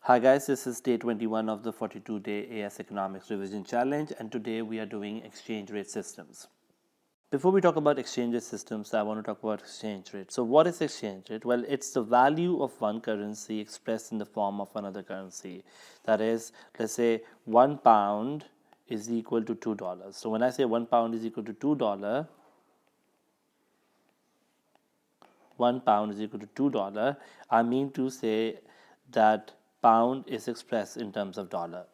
Hi guys, this is day 21 of the 42-day AS Economics Revision Challenge, and today we are doing exchange rate systems. Before we talk about exchange rate systems, I want to talk about exchange rate. So what is exchange rate? Well, it's the value of one currency expressed in the form of another currency. That is, let's say £1 is equal to $2. So when I say £1 is equal to $2, £1 is equal to $2, I mean to say that pound is expressed in terms of dollar.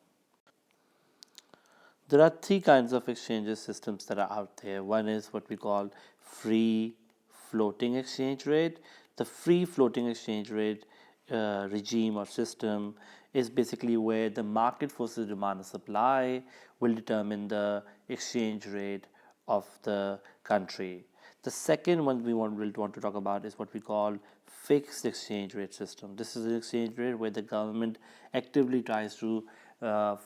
There are three kinds of exchanges systems that are out there. One is what we call free floating exchange rate. The free floating exchange rate regime or system is basically where the market forces demand and supply will determine the exchange rate of the country. The second one we'll want to talk about is what we call fixed exchange rate system. This is an exchange rate where the government actively tries to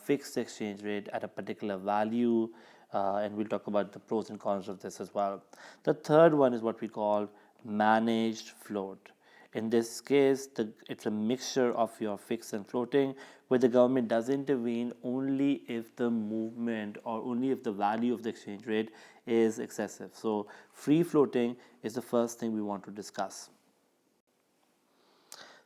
fix the exchange rate at a particular value, and we'll talk about the pros and cons of this as well. The third one is what we call managed float. In this case, it's a mixture of your fixed and floating, where the government does intervene only if the movement or only if the value of the exchange rate is excessive. So free floating is the first thing we want to discuss.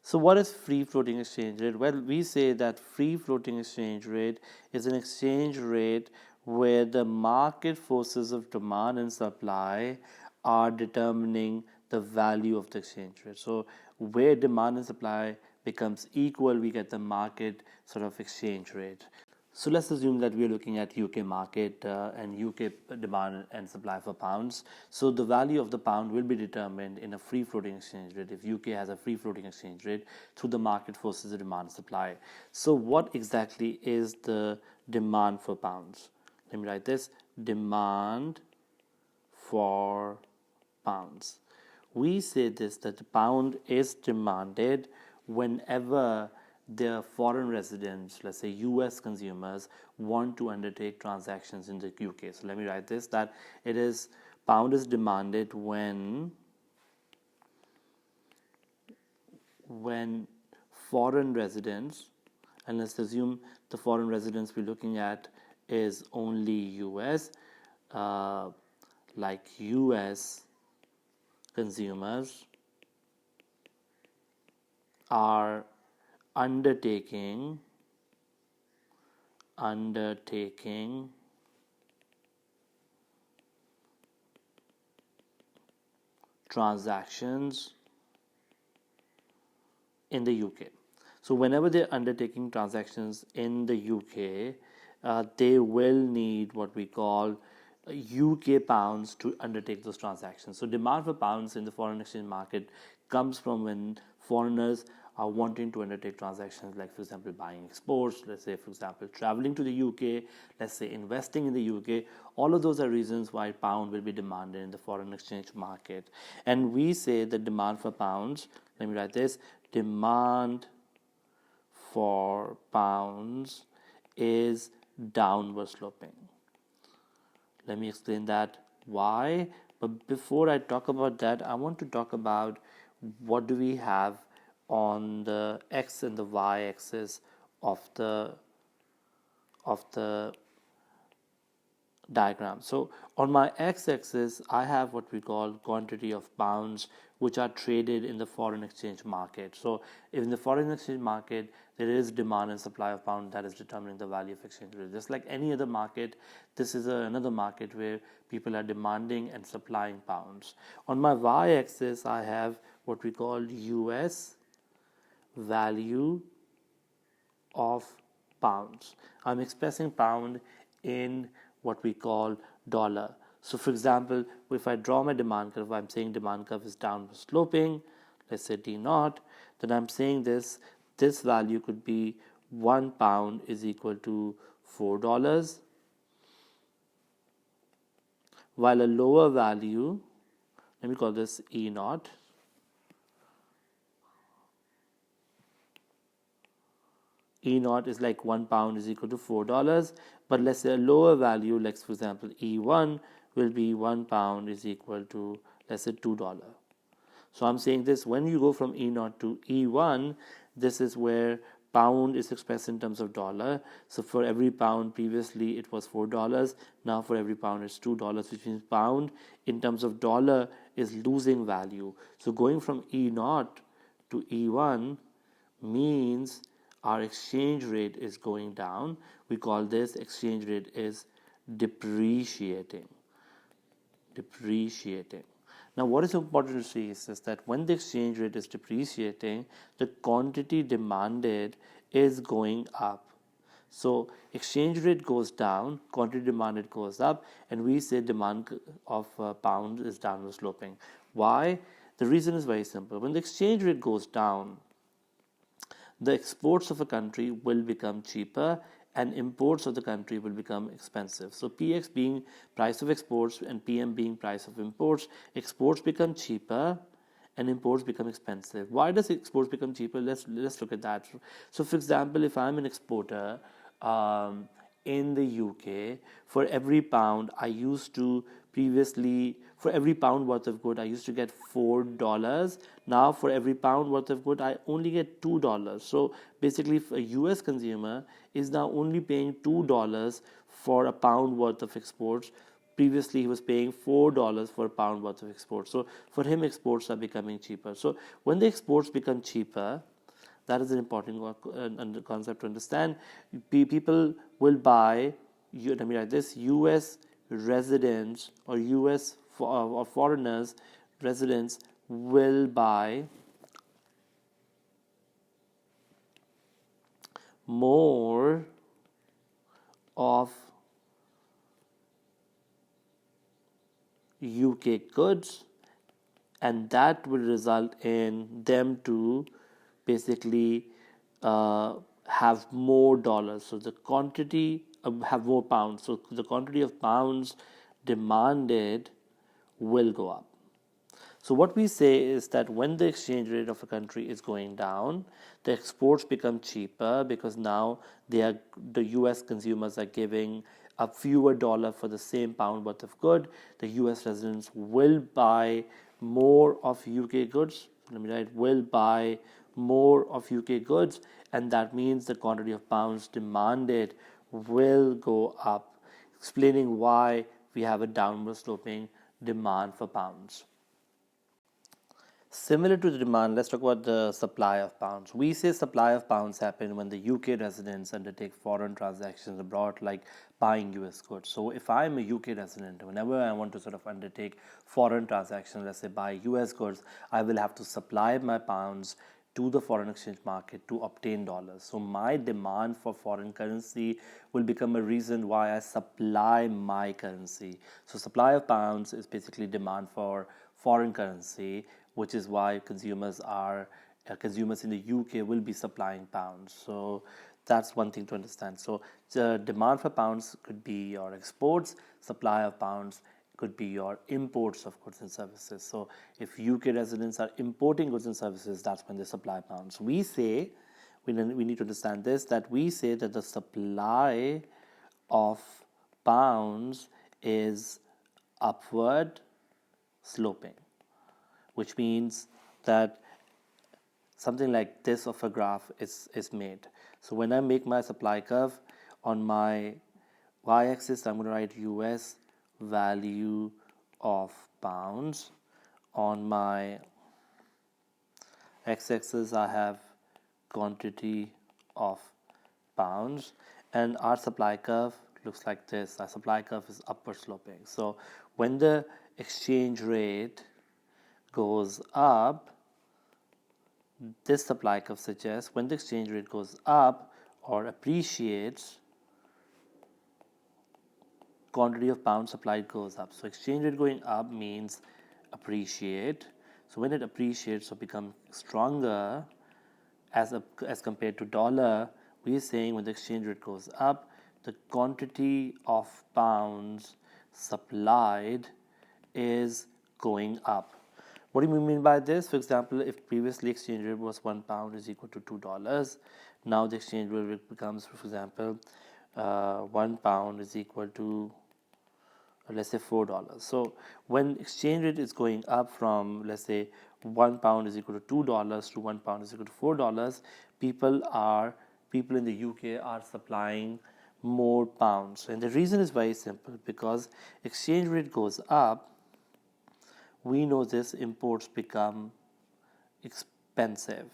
So what is free floating exchange rate? Well, we say that free floating exchange rate is an exchange rate where the market forces of demand and supply are determining the value of the exchange rate. So where demand and supply becomes equal, we get the market sort of exchange rate. So let's assume that we are looking at UK market and UK demand and supply for pounds. So the value of the pound will be determined in a free floating exchange rate if UK has a free floating exchange rate through the market forces of demand and supply. So what exactly is the demand for pounds? Let me write this: demand for pounds. We say this, that the pound is demanded whenever their foreign residents, let's say US consumers, want to undertake transactions in the UK. So let me write this, that it is pound is demanded when foreign residents, and let's assume the foreign residents we're looking at is only US, like US consumers are undertaking transactions in the UK. So whenever they're undertaking transactions in the UK, they will need what we call UK pounds to undertake those transactions. So demand for pounds in the foreign exchange market comes from when foreigners are wanting to undertake transactions, like for example buying exports, let's say for example traveling to the UK, let's say investing in the UK. All of those are reasons why pound will be demanded in the foreign exchange market. And we say the demand for pounds, let me write this, demand for pounds is downward sloping. Let me explain that why. But before I talk about that, I want to talk about what do we have on the x and the y axis of the diagram. So on my x-axis, I have what we call quantity of pounds which are traded in the foreign exchange market. So in the foreign exchange market, there is demand and supply of pound that is determining the value of exchange rate. Just like any other market, this is another market where people are demanding and supplying pounds. On my y-axis, I have what we call US value of pounds. I'm expressing pound in what we call dollar. So for example, if I draw my demand curve, I'm saying demand curve is downward sloping, let's say D naught, then I'm saying this value could be £1 is equal to $4, while a lower value, let me call this E naught, E naught is like £1 is equal to $4, but let's say a lower value, like for example E1 will be £1 is equal to, let's say, $2. So I'm saying this, when you go from E naught to E1, this is where pound is expressed in terms of dollar. So for every pound previously it was $4. Now for every pound it's $2, which means pound in terms of dollar is losing value. So going from E0 to E1 means our exchange rate is going down. We call this exchange rate is depreciating. Now, what is important to see is that when the exchange rate is depreciating, the quantity demanded is going up. So, exchange rate goes down, quantity demanded goes up, and we say demand of pounds is downward sloping. Why? The reason is very simple. When the exchange rate goes down, the exports of a country will become cheaper and imports of the country will become expensive. So PX being price of exports and PM being price of imports, exports become cheaper and imports become expensive. Why does exports become cheaper? Let's look at that. So for example, if I'm an exporter in the UK, for every pound I used to previously, for every pound worth of good I used to get $4. Now for every pound worth of good I only get $2. So basically a US consumer is now only paying $2 for a pound worth of exports. Previously he was paying $4 for a pound worth of exports. So for him exports are becoming cheaper. So when the exports become cheaper, that is an important concept to understand. People will buy, let me write this, US residents or US or foreigners, residents will buy more of UK goods, and that will result in them to basically have more dollars. So the quantity have more pounds. So the quantity of pounds demanded will go up. So what we say is that when the exchange rate of a country is going down, the exports become cheaper because now the US consumers are giving a fewer dollar for the same pound worth of good. The US residents will buy more of UK goods. Let me write, will buy more of UK goods, and that means the quantity of pounds demanded will go up, explaining why we have a downward sloping demand for pounds. Similar to the demand, let's talk about the supply of pounds. We say supply of pounds happen when the UK residents undertake foreign transactions abroad, like buying US goods. So if I'm a UK resident, whenever I want to sort of undertake foreign transactions, let's say buy US goods, I will have to supply my pounds to the foreign exchange market to obtain dollars. So my demand for foreign currency will become a reason why I supply my currency. So supply of pounds is basically demand for foreign currency, which is why consumers in the UK will be supplying pounds. So that's one thing to understand. So the demand for pounds could be your exports, supply of pounds could be your imports of goods and services. So if UK residents are importing goods and services, that's when they supply pounds. We say, we need to understand this, that we say that the supply of pounds is upward sloping, which means that something like this of a graph is made. So when I make my supply curve, on my y-axis I'm going to write US value of pounds. On my x-axis I have quantity of pounds, and our supply curve looks like this. Our supply curve is upward sloping. So when the exchange rate goes up, this supply curve suggests when the exchange rate goes up or appreciates, quantity of pounds supplied goes up. So exchange rate going up means appreciate. So when it appreciates or becomes stronger as compared to dollar, we are saying when the exchange rate goes up, the quantity of pounds supplied is going up. What do we mean by this? For example, if previously exchange rate was £1 is equal to $2, now the exchange rate becomes, for example, £1 is equal to, let's say, $4. So when exchange rate is going up from, let's say, £1 is equal to $2 to £1 is equal to $4, people are people in the UK are supplying more pounds. And the reason is very simple, because exchange rate goes up, we know this, imports become expensive.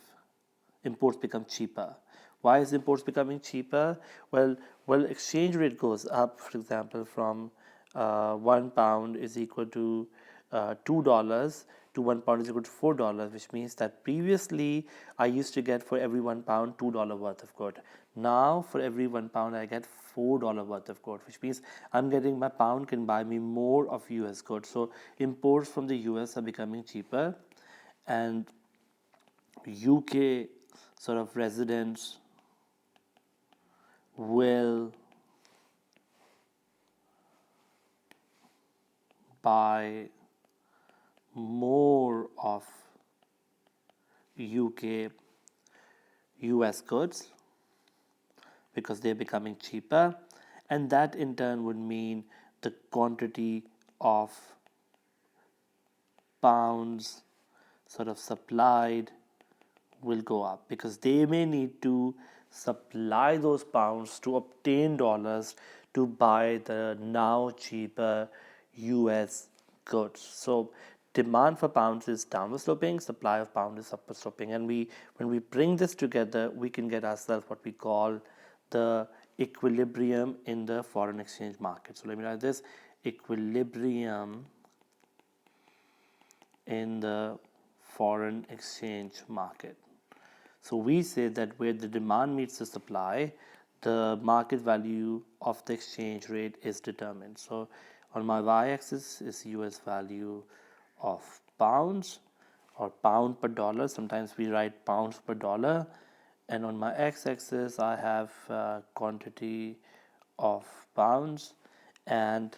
Imports become cheaper. Why is imports becoming cheaper? Well, exchange rate goes up. For example, from £1 is equal to $2 to £1 is equal to $4, which means that previously I used to get for every £1 $2 worth of good. Now for every £1 I get $4 worth of good, which means I'm getting, my pound can buy me more of US goods. So imports from the US are becoming cheaper, and UK sort of residents will buy more of UK US goods because they're becoming cheaper, and that in turn would mean the quantity of pounds sort of supplied will go up, because they may need to supply those pounds to obtain dollars to buy the now cheaper US goods. So demand for pounds is downward sloping, supply of pound is upward sloping, and when we bring this together, we can get ourselves what we call the equilibrium in the foreign exchange market. So let me write this: equilibrium in the foreign exchange market. So we say that where the demand meets the supply, the market value of the exchange rate is determined. So on my y-axis is US value of pounds, or pound per dollar. Sometimes we write pounds per dollar. And on my x-axis I have quantity of pounds, and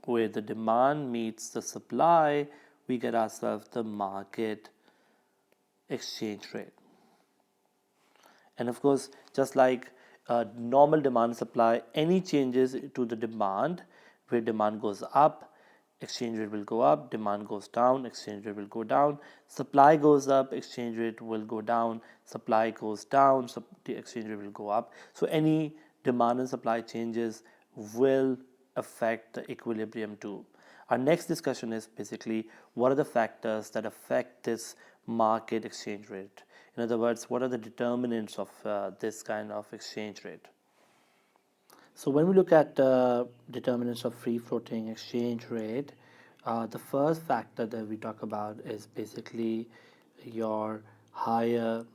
where the demand meets the supply, we get ourselves the market exchange rate. And of course, just like normal demand and supply, any changes to the demand, where demand goes up, exchange rate will go up, demand goes down, exchange rate will go down, supply goes up, exchange rate will go down, supply goes down, so the exchange rate will go up. So any demand and supply changes will affect the equilibrium too. Our next discussion is basically what are the factors that affect this market exchange rate. In other words, what are the determinants of this kind of exchange rate? So when we look at determinants of free floating exchange rate, the first factor that we talk about is basically your higher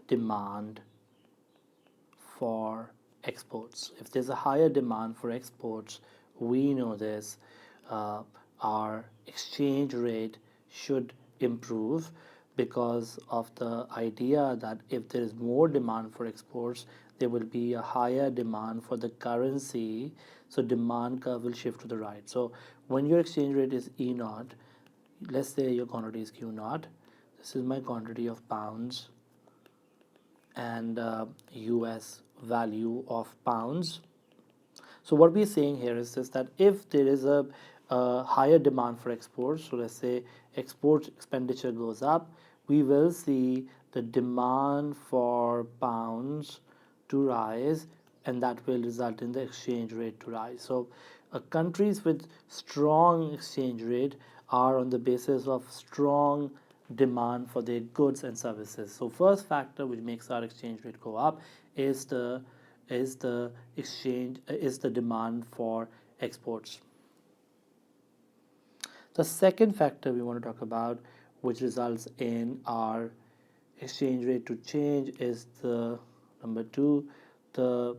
demand for exports. If there's a higher demand for exports, we know this, our exchange rate should improve, because of the idea that if there is more demand for exports, there will be a higher demand for the currency, so demand curve will shift to the right. So when your exchange rate is E naught, let's say your quantity is Q naught, this is my quantity of pounds and US value of pounds. So what we're saying here is this, that if there is a higher demand for exports, so let's say export expenditure goes up, we will see the demand for pounds to rise, and that will result in the exchange rate to rise. So countries with strong exchange rate are on the basis of strong demand for their goods and services. So first factor which makes our exchange rate go up is the demand for exports. The second factor we want to talk about, which results in our exchange rate to change, is the number 2, the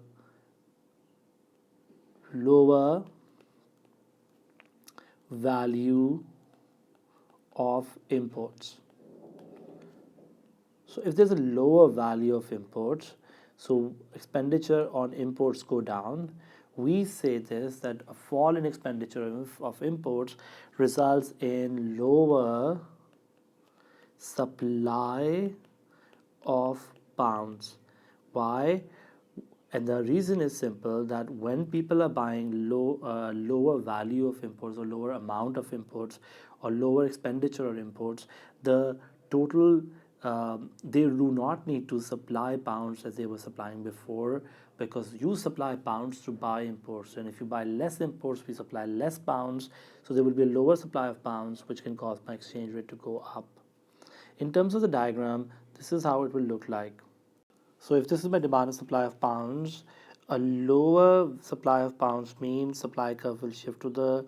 lower value of imports. So if there's a lower value of imports, so expenditure on imports go down, we say this, that a fall in expenditure of imports results in lower supply of pounds. Why? And the reason is simple, that when people are buying lower value of imports, or lower amount of imports, or lower expenditure on imports, the total they do not need to supply pounds as they were supplying before, because you supply pounds to buy imports, and if you buy less imports, we supply less pounds, so there will be a lower supply of pounds, which can cause my exchange rate to go up. In terms of the diagram, this is how it will look like. So if this is my demand and supply of pounds, a lower supply of pounds means supply curve will shift to the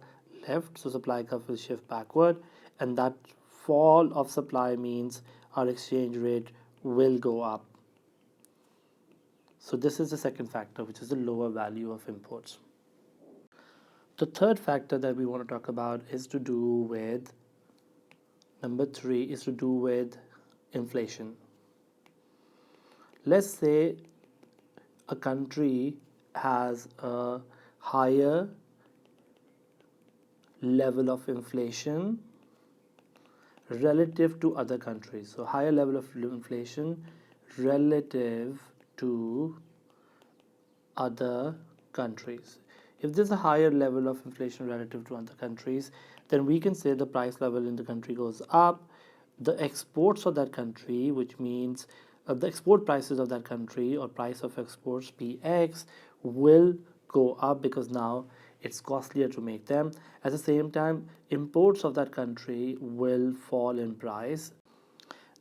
left, so supply curve will shift backward, and that fall of supply means our exchange rate will go up. So this is the second factor, which is the lower value of imports. The third factor that we want to talk about is to do with, number 3 is to do with inflation. Let's say a country has a higher level of inflation relative to other countries. So higher level of inflation relative to other countries. If there's a higher level of inflation relative to other countries, then we can say the price level in the country goes up. The exports of that country, which means the export prices of that country, or price of exports PX, will go up because now it's costlier to make them. At the same time, imports of that country will fall in price.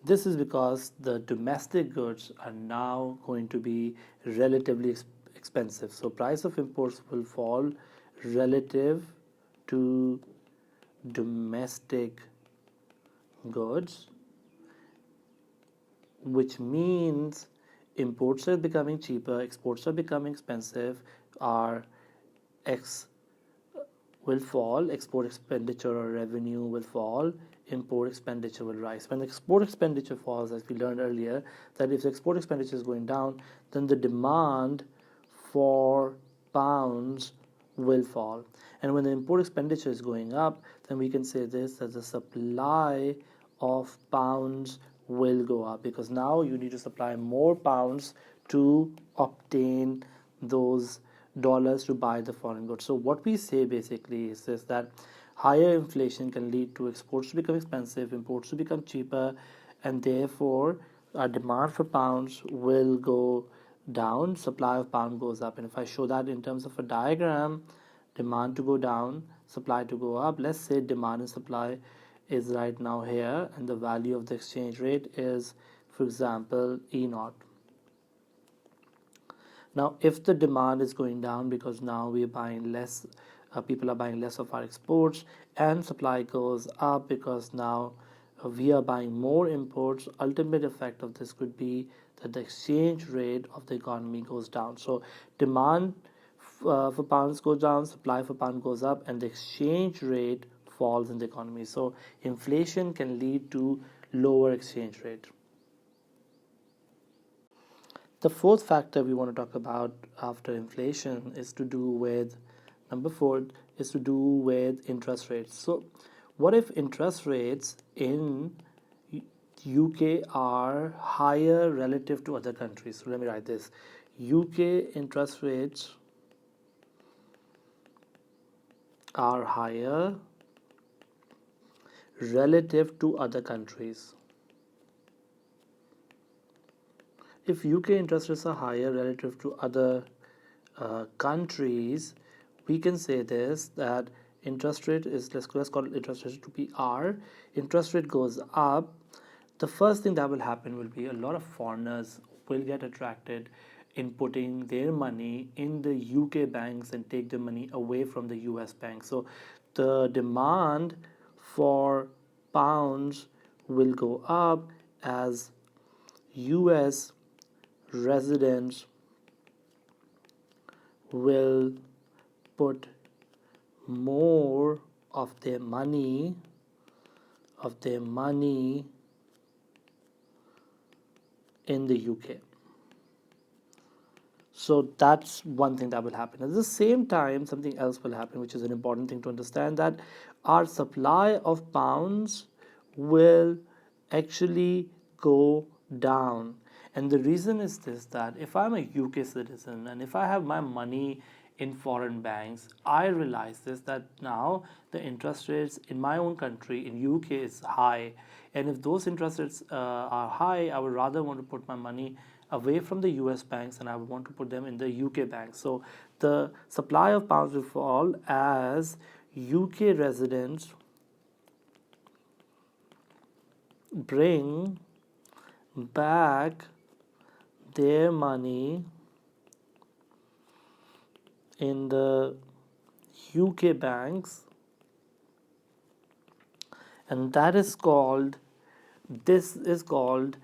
This is because the domestic goods are now going to be relatively expensive. So price of imports will fall relative to domestic goods, which means imports are becoming cheaper, exports are becoming expensive, our X will fall, export expenditure or revenue will fall, import expenditure will rise. When export expenditure falls, as we learned earlier, that if the export expenditure is going down, then the demand for pounds will fall. And when the import expenditure is going up, then we can say this, that the supply of pounds will go up, because now you need to supply more pounds to obtain those dollars to buy the foreign goods. So what we say basically is this, that higher inflation can lead to exports to become expensive, imports to become cheaper, and therefore our demand for pounds will go down, supply of pound goes up. And if I show that in terms of a diagram, demand to go down, supply to go up, let's say demand and supply is right now here, and the value of the exchange rate is, for example, E0. Now, if the demand is going down because now we are buying less, people are buying less of our exports, and supply goes up because now we are buying more imports, ultimate effect of this could be that the exchange rate of the economy goes down. So demand for pounds goes down, supply for pound goes up, and the exchange rate falls in the economy. So inflation can lead to lower exchange rate. The fourth factor we want to talk about after inflation is to do with, number 4 is to do with interest rates. So what if interest rates in UK are higher relative to other countries? So let me write this. UK interest rates are higher relative to other countries. If UK interest rates are higher relative to other countries, we can say this, that interest rate is, let's call it interest rate to be R. Interest rate goes up. The first thing that will happen will be a lot of foreigners will get attracted in putting their money in the UK banks and take the money away from the US banks. So the demand for pounds will go up as US residents will put more of their money in the UK. So that's one thing that will happen. At the same time, something else will happen, which is an important thing to understand, that our supply of pounds will actually go down. And the reason is this, that if I'm a UK citizen and if I have my money in foreign banks, I realize this, that now the interest rates in my own country, in UK, is high. And if those interest rates are high, I would rather want to put my money away from the US banks and I would want to put them in the UK banks. So the supply of pounds will fall as UK residents bring back their money in the UK banks, and this is called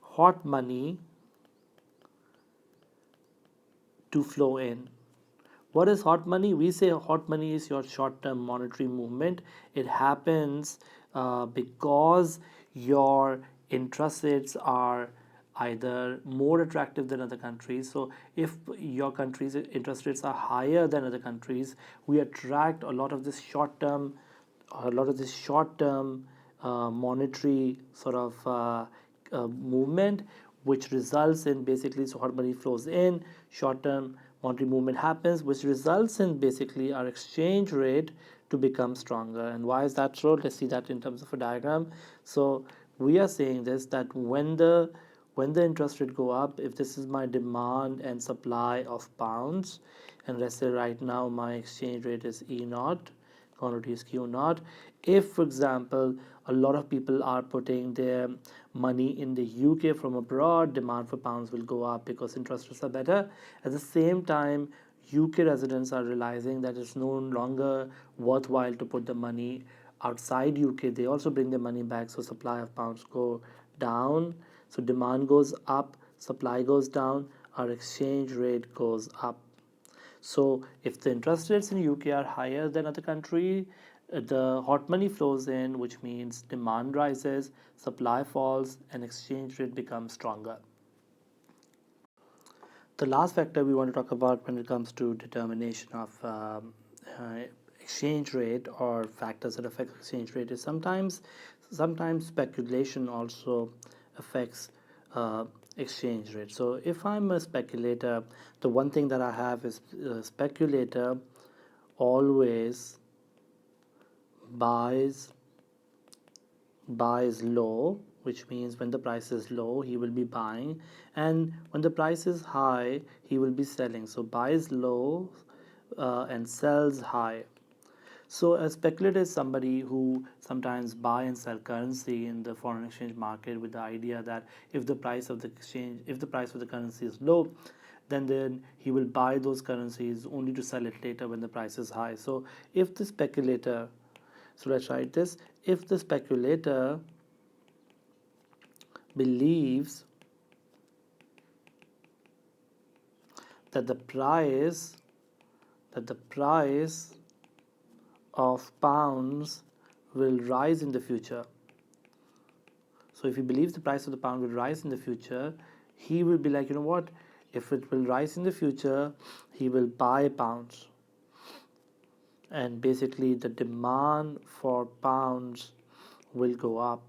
hot money to flow in. What is hot money? We say hot money is your short term monetary movement. It happens because your interest rates are either more attractive than other countries. So, if your country's interest rates are higher than other countries, we attract a lot of this short term monetary sort of movement, which results in basically, so hot money flows in, short term monetary movement happens, which results in basically our exchange rate to become stronger. And why is that so? Let's see that in terms of a diagram. So we are saying this, that when the interest rate go up, if this is my demand and supply of pounds, and let's say right now my exchange rate is E naught, quantity is Q naught. If, for example, a lot of people are putting their money in the UK from abroad, demand for pounds will go up because interest rates are better. At the same time, UK residents are realizing that it's no longer worthwhile to put the money outside UK. They also bring their money back, so supply of pounds go down. So demand goes up, supply goes down, our exchange rate goes up. So if the interest rates in UK are higher than other country, the hot money flows in, which means demand rises, supply falls, and exchange rate becomes stronger. The last factor we want to talk about when it comes to determination of uh, exchange rate, or factors that affect exchange rate, is sometimes speculation also affects uh, exchange rate. So if I'm a speculator, the one thing that I have is speculator always buys low, which means when the price is low he will be buying, and when the price is high he will be selling. So buys low and sells high. So a speculator is somebody who sometimes buy and sell currency in the foreign exchange market with the idea that if the price of the currency is low, then he will buy those currencies only to sell it later when the price is high. So if the speculator, so let's write this, if the speculator believes that the price of pounds will rise in the future. So if he believes the price of the pound will rise in the future, he will be like, you know what, if it will rise in the future, he will buy pounds. And basically the demand for pounds will go up,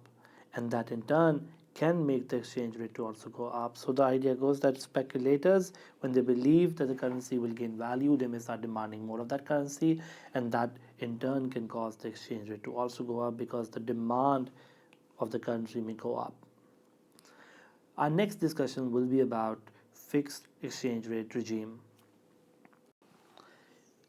and that in turn can make the exchange rate to also go up. So the idea goes that speculators, when they believe that the currency will gain value, they may start demanding more of that currency, and that in turn can cause the exchange rate to also go up because the demand of the currency may go up. Our next discussion will be about fixed exchange rate regime.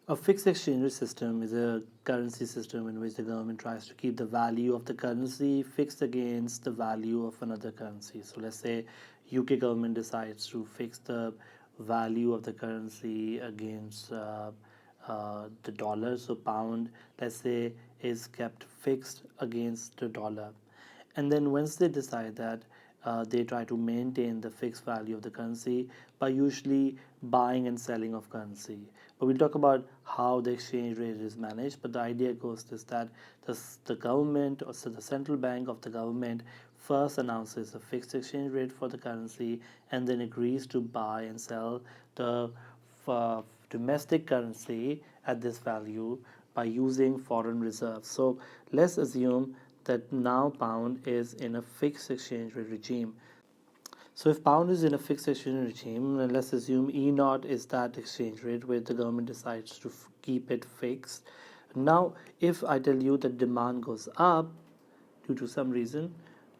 A fixed exchange rate system is a currency system in which the government tries to keep the value of the currency fixed against the value of another currency. So let's say UK government decides to fix the value of the currency against the dollar. So pound, let's say, is kept fixed against the dollar. And then once they decide that, they try to maintain the fixed value of the currency by usually buying and selling of currency. But we'll talk about how the exchange rate is managed. But the idea goes is that the government, or so the central bank of the government, first announces a fixed exchange rate for the currency and then agrees to buy and sell the domestic currency at this value by using foreign reserves. So let's assume that now pound is in a fixed exchange rate regime. So if pound is in a fixed exchange regime, and let's assume E naught is that exchange rate where the government decides to keep it fixed. Now, if I tell you that demand goes up due to some reason,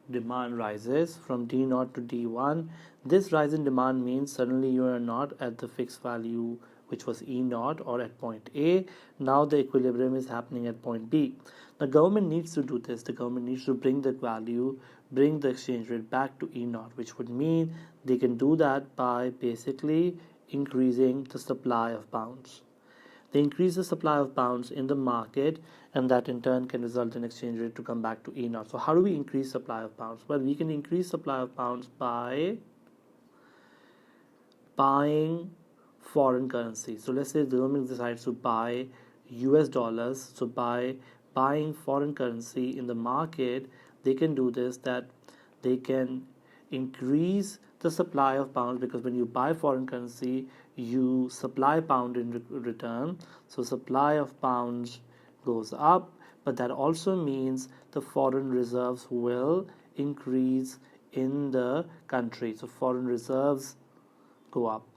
demand rises from D naught to D1. This rise in demand means suddenly you are not at the fixed value which was E naught or at point A. Now the equilibrium is happening at point B. The government needs to do this. The government needs to bring the value, bring the exchange rate back to E naught, which would mean they can do that by basically increasing the supply of pounds. They increase the supply of pounds in the market, and that in turn can result in exchange rate to come back to E naught. So how do we increase supply of pounds? Well, we can increase supply of pounds by buying foreign currency. So let's say the government decides to buy US dollars. So by buying foreign currency in the market, they can do this, that they can increase the supply of pounds, because when you buy foreign currency, you supply pound in return. So supply of pounds goes up, but that also means the foreign reserves will increase in the country. So foreign reserves go up.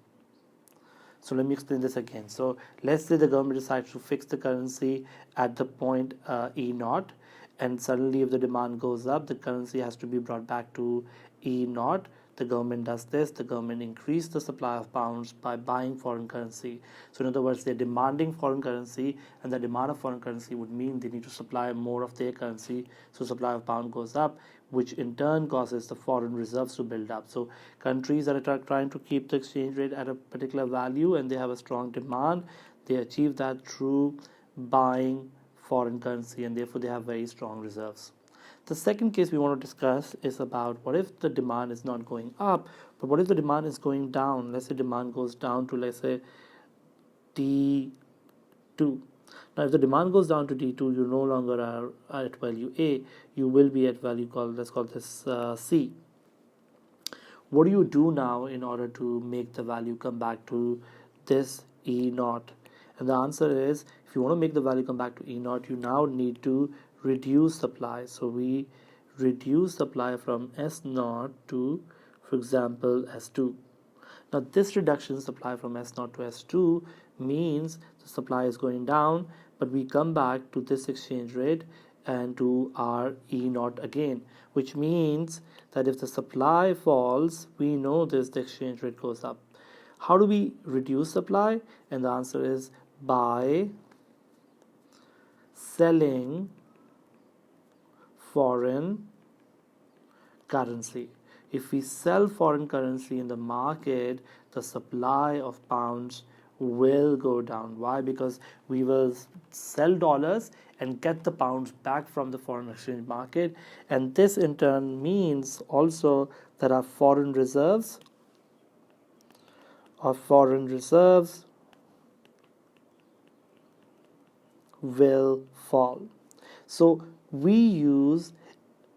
So let me explain this again. So let's say the government decides to fix the currency at the point E naught, and suddenly if the demand goes up, the currency has to be brought back to E naught. The government does this. The government increases the supply of pounds by buying foreign currency. So in other words, they're demanding foreign currency, and the demand of foreign currency would mean they need to supply more of their currency. So supply of pound goes up, which in turn causes the foreign reserves to build up. So countries that are trying to keep the exchange rate at a particular value and they have a strong demand, they achieve that through buying foreign currency, and therefore they have very strong reserves. The second case we want to discuss is about what if the demand is not going up, but what if the demand is going down? Let's say demand goes down to, let's say, D2. Now, if the demand goes down to D2, you no longer are at value A, you will be at value called, let's call this C. What do you do now in order to make the value come back to this E naught? And the answer is, if you want to make the value come back to E naught, you now need to reduce supply. So we reduce supply from S naught to, for example, S2. Now this reduction in supply from S naught to S2 means the supply is going down, but we come back to this exchange rate and to our E naught again, which means that if the supply falls, we know this, the exchange rate goes up. How do we reduce supply? And the answer is by selling foreign currency. If we sell foreign currency in the market, the supply of pounds will go down. Why? Because we will sell dollars and get the pounds back from the foreign exchange market, and this in turn means also that our foreign reserves will fall. So we use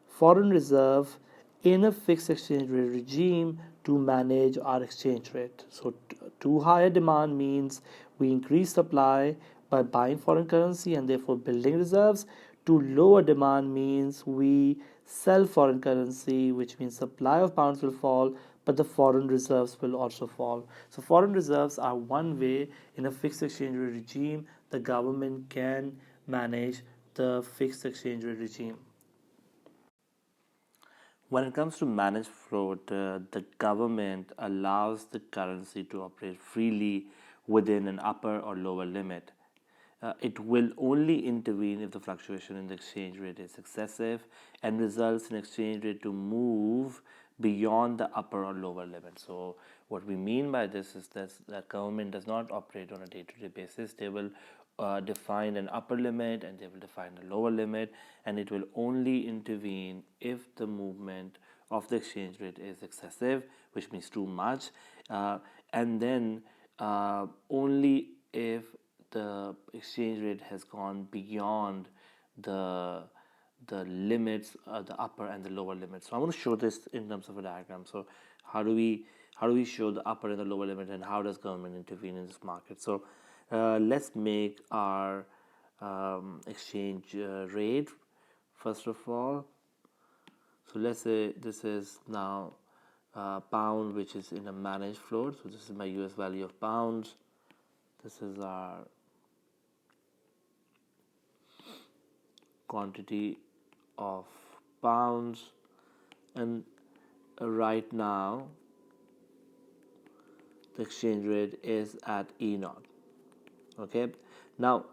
foreign reserve in a fixed exchange rate regime to manage our exchange rate. So too high a demand means we increase supply by buying foreign currency and therefore building reserves. Too low a demand means we sell foreign currency, which means supply of pounds will fall, but the foreign reserves will also fall. So foreign reserves are one way in a fixed exchange rate regime the government can manage the fixed exchange rate regime. When it comes to managed float, the government allows the currency to operate freely within an upper or lower limit. It will only intervene if the fluctuation in the exchange rate is excessive and results in exchange rate to move beyond the upper or lower limit. So what we mean by this is that government does not operate on a day-to-day basis. They will define an upper limit and they will define a lower limit, and it will only intervene if the movement of the exchange rate is excessive, which means too much, and then only if the exchange rate has gone beyond the limits, the upper and the lower limits. So I want to show this in terms of a diagram. So how do we show the upper and the lower limit, and how does government intervene in this market? So let's make our exchange rate first of all. So let's say this is now pound, which is in a managed float. So this is my US value of pounds. This is our quantity of pounds, and right now the exchange rate is at E naught. Okay, now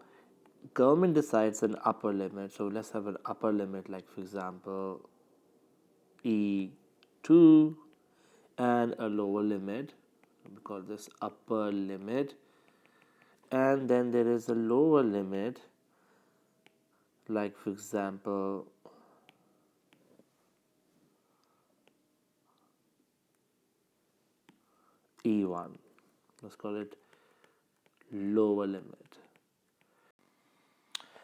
government decides an upper limit. So let's have an upper limit, like for example E2, and a lower limit. We call this upper limit, and then there is a lower limit, like for example E1. Let's call it lower limit.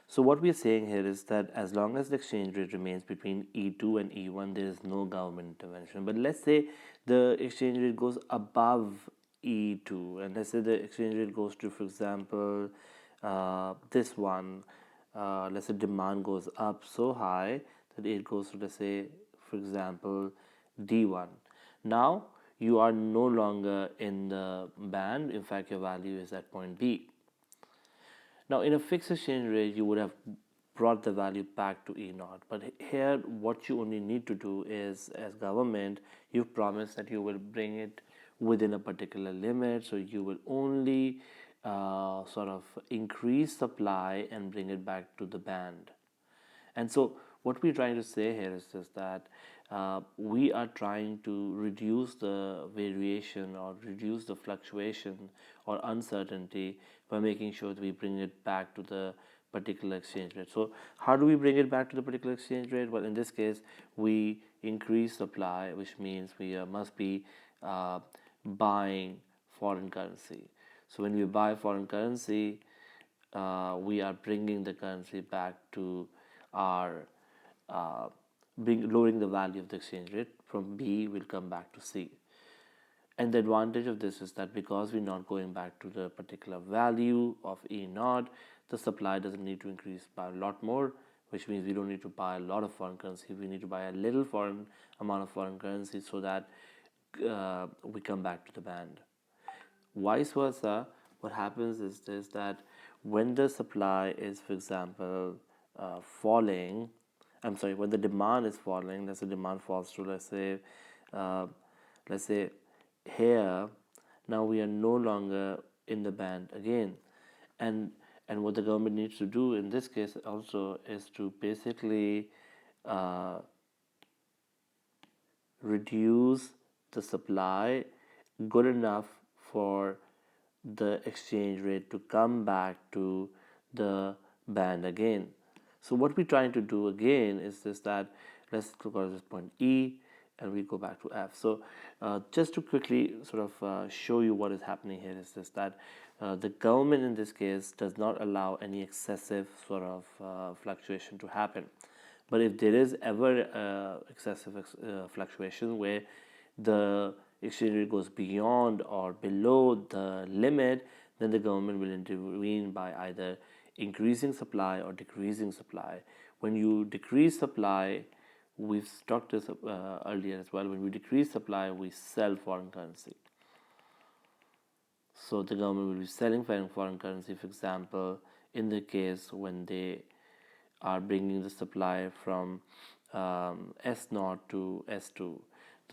So what we are saying here is that as long as the exchange rate remains between E2 and E1, there is no government intervention. But let's say the exchange rate goes above E2, and let's say the exchange rate goes to, for example, this one. Let's say demand goes up so high that it goes to, let's say, for example, D1. Now you are no longer in the band. In fact, your value is at point B. Now, in a fixed exchange rate, you would have brought the value back to E naught. But here, what you only need to do is, as government, you've promised that you will bring it within a particular limit. So you will only sort of increase supply and bring it back to the band. And so, what we're trying to say here is just that we are trying to reduce the variation or reduce the fluctuation or uncertainty by making sure that we bring it back to the particular exchange rate. So, how do we bring it back to the particular exchange rate? Well, in this case, we increase supply, which means we must be buying foreign currency. So, when we buy foreign currency, we are bringing the currency back to our lowering the value of the exchange rate from B will come back to C. And the advantage of this is that because we're not going back to the particular value of E naught, the supply doesn't need to increase by a lot more, which means we don't need to buy a lot of foreign currency. We need to buy a little foreign amount of foreign currency so that we come back to the band. Vice versa, what happens is this, that when the supply is, for example, falling, when the demand is falling, let's say demand falls to, uh, let's say here, now we are no longer in the band again. And what the government needs to do in this case also is to basically uh, reduce the supply good enough for the exchange rate to come back to the band again. So what we're trying to do again is this, that let's look at this point E and we go back to F. So just to quickly sort of show you what is happening here is this, that the government in this case does not allow any excessive sort of fluctuation to happen. But if there is ever excessive fluctuation where the exchange rate goes beyond or below the limit, then the government will intervene by either increasing supply or decreasing supply. When you decrease supply, we've talked this earlier as well, when we decrease supply, we sell foreign currency. So the government will be selling foreign currency, for example, in the case when they are bringing the supply from S0 to S2.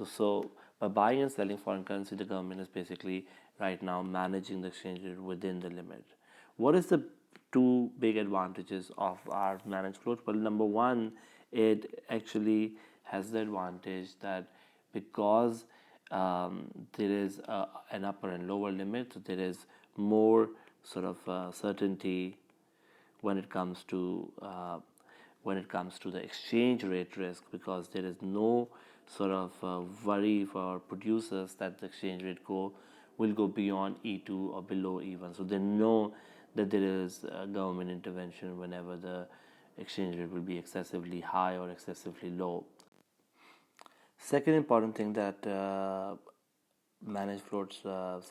So by buying and selling foreign currency, the government is basically right now managing the exchange rate within the limit. What is the two big advantages of our managed float? Well, number one, it actually has the advantage that because there is an upper and lower limit, so there is more sort of certainty when it comes to the exchange rate risk, because there is no sort of worry for producers that the exchange rate will go beyond E2 or below E1. So they know that there is government intervention whenever the exchange rate will be excessively high or excessively low. Second important thing that managed floats have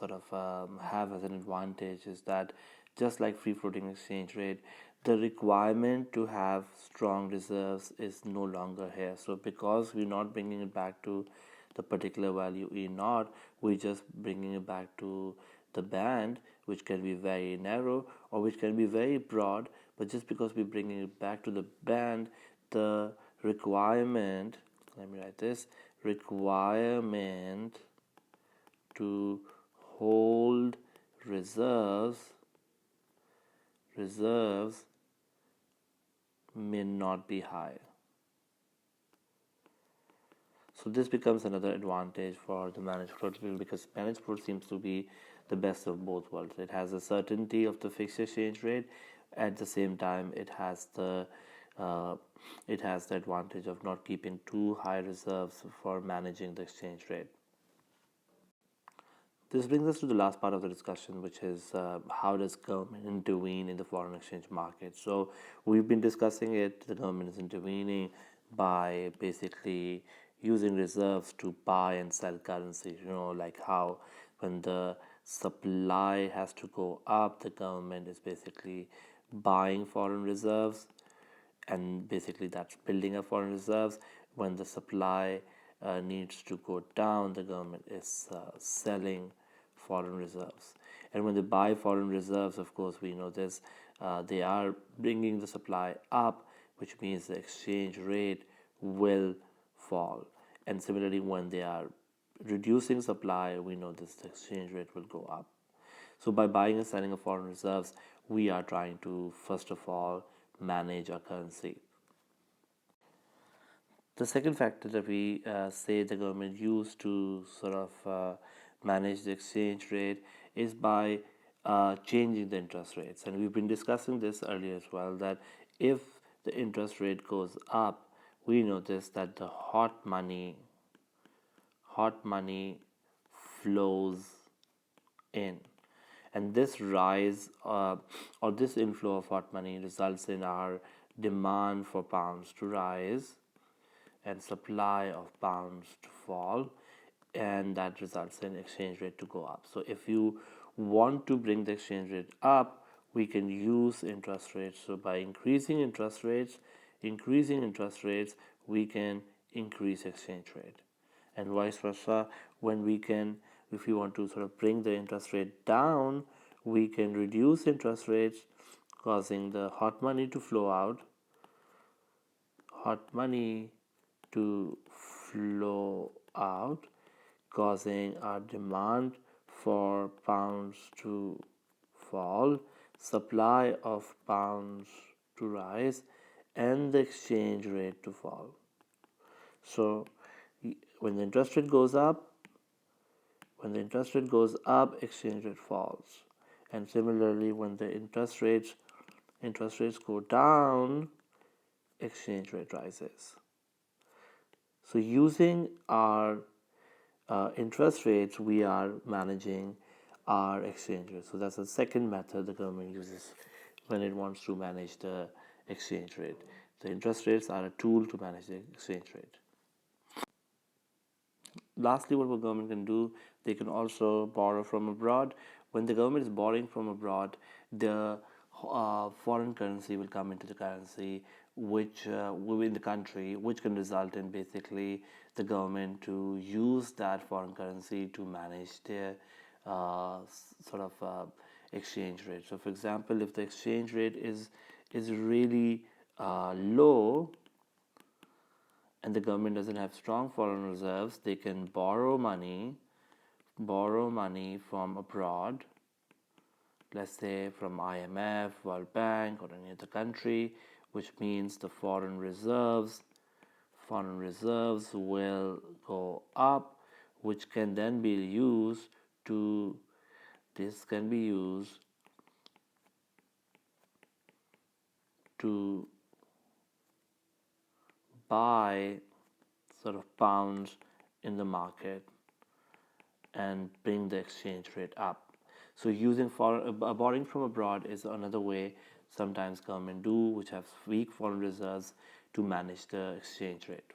as an advantage is that just like free floating exchange rate, the requirement to have strong reserves is no longer here. So because we're not bringing it back to the particular value E naught, we're just bringing it back to the band, which can be very narrow or which can be very broad. But just because we're bringing it back to the band, the requirement, let me write this, requirement to hold reserves may not be high. So this becomes another advantage for the managed float because managed float seems to be the best of both worlds. It has a certainty of the fixed exchange rate. At the same time, uh, it has the advantage of not keeping too high reserves for managing the exchange rate. This brings us to the last part of the discussion, which is how does government intervene in the foreign exchange market? So we've been discussing it. The government is intervening by basically using reserves to buy and sell currency. Like how when the supply has to go up, the government is basically buying foreign reserves, and basically that's building up foreign reserves. When the supply needs to go down, the government is selling foreign reserves. And when they buy foreign reserves, of course, we know this, they are bringing the supply up, which means the exchange rate will fall. And similarly, when they are reducing supply, we know this, the exchange rate will go up. So by buying and selling of foreign reserves, we are trying to first of all manage our currency. The second factor that we say the government used to sort of manage the exchange rate is by changing the interest rates. And we've been discussing this earlier as well, that if the interest rate goes up, we notice that the hot money flows in, and this rise or this inflow of hot money results in our demand for pounds to rise and supply of pounds to fall, and that results in exchange rate to go up. So if you want to bring the exchange rate up, we can use interest rates. So by increasing interest rates, we can increase exchange rate, and vice versa. If we want to sort of bring the interest rate down, we can reduce interest rates, causing the hot money to flow out, hot money to flow out, causing our demand for pounds to fall, supply of pounds to rise, and the exchange rate to fall. So when the interest rate goes up, exchange rate falls. And similarly, when the interest rates go down, exchange rate rises. So using our interest rates, we are managing our exchange rate. So that's the second method the government uses when it wants to manage the exchange rate. The interest rates are a tool to manage the exchange rate. Lastly, what the government can do, they can also borrow from abroad. When the government is borrowing from abroad, the foreign currency will come into the currency, which within the country, which can result in basically the government to use that foreign currency to manage their sort of exchange rate. So, for example, if the exchange rate is really low, and the government doesn't have strong foreign reserves, they can borrow money from abroad, let's say from IMF, World Bank, or any other country, which means the foreign reserves will go up, which can then be used to buy sort of pounds in the market and bring the exchange rate up. So using borrowing from abroad is another way sometimes government do, which have weak foreign reserves, to manage the exchange rate.